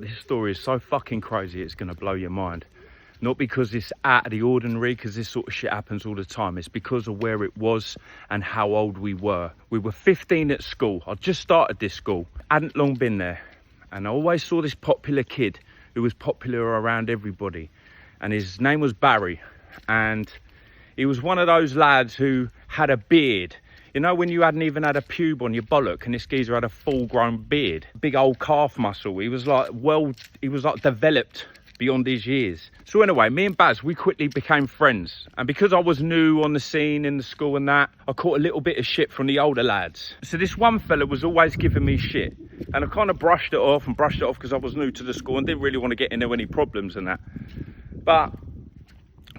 This story is so fucking crazy, it's going to blow your mind. Not because it's out of the ordinary, because this sort of shit happens all the time. It's because of where it was and how old we were. We were 15 at school. I just started this school. Hadn't long been there. And I always saw this popular kid who was popular around everybody. And his name was Barry. And he was one of those lads who had a beard. You know, when you hadn't even had a pube on your bollock and this geezer had a full-grown beard, big old calf muscle. He was like developed beyond his years. So anyway, me and Baz, we quickly became friends. And because I was new on the scene in the school and that, I caught a little bit of shit from the older lads. So this one fella was always giving me shit. And I kind of brushed it off because I was new to the school and didn't really want to get into any problems and that. But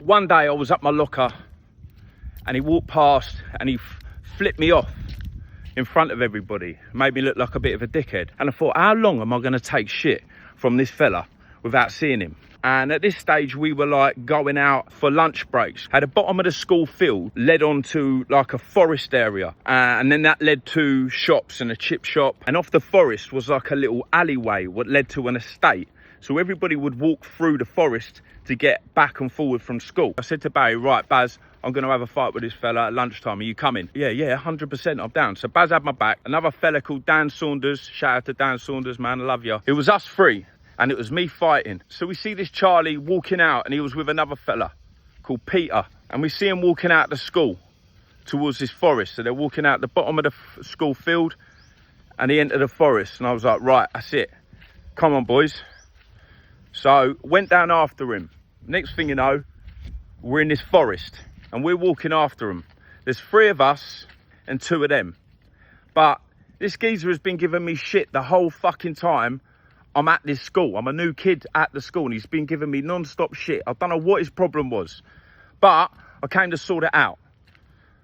one day I was at my locker and he walked past and he flipped me off in front of everybody, made me look like a bit of a dickhead. And I thought, how long am I going to take shit from this fella without seeing him? And at this stage we were like going out for lunch breaks. At the bottom of the school field led on to like a forest area, and then that led to shops and a chip shop, and off the forest was like a little alleyway what led to an estate. So everybody would walk through the forest to get back and forward from school. I said to Barry, right Baz, I'm going to have a fight with this fella at lunchtime. Are you coming? Yeah, 100%, I'm down. So Baz had my back. Another fella called Dan Saunders. Shout out to Dan Saunders, man, I love you. It was us three, and it was me fighting. So we see this Charlie walking out, and he was with another fella called Peter. And we see him walking out the school towards this forest. So they're walking out the bottom of the school field, and he entered the forest. And I was like, right, that's it. Come on, boys. So went down after him. Next thing you know, we're in this forest. And we're walking after them. There's 3 of us and 2 of them. But this geezer has been giving me shit the whole fucking time I'm at this school. I'm a new kid at the school and he's been giving me non-stop shit. I don't know what his problem was. But I came to sort it out.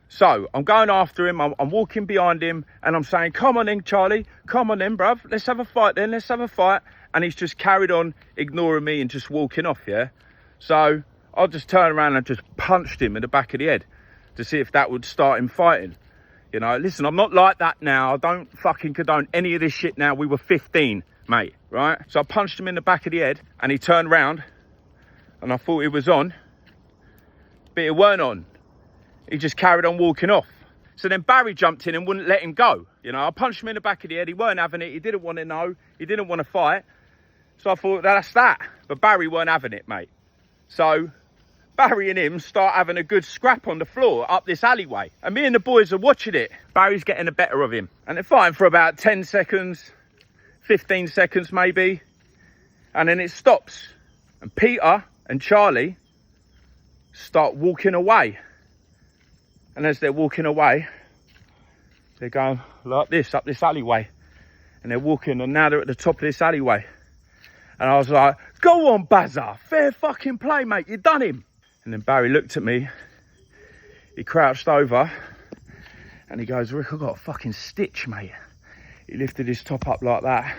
So I'm going after him. I'm walking behind him and I'm saying, come on then, Charlie. Come on then, bruv. Let's have a fight then. Let's have a fight. And he's just carried on ignoring me and just walking off, yeah? So I just turned around and just punched him in the back of the head to see if that would start him fighting. You know, listen, I'm not like that now. I don't fucking condone any of this shit now. We were 15, mate, right? So I punched him in the back of the head and he turned round and I thought it was on, but it weren't on. He just carried on walking off. So then Barry jumped in and wouldn't let him go. You know, I punched him in the back of the head. He weren't having it. He didn't want to know. He didn't want to fight. So I thought, that's that. But Barry weren't having it, mate. So Barry and him start having a good scrap on the floor up this alleyway. And me and the boys are watching it. Barry's getting the better of him. And they're fighting for about 10 seconds, 15 seconds maybe. And then it stops. And Peter and Charlie start walking away. And as they're walking away, they're going like this, up this alleyway. And they're walking, and now they're at the top of this alleyway. And I was like, go on, Bazza, fair fucking play, mate, you done him. And then Barry looked at me, he crouched over, and he goes, Rick, I've got a fucking stitch, mate. He lifted his top up like that.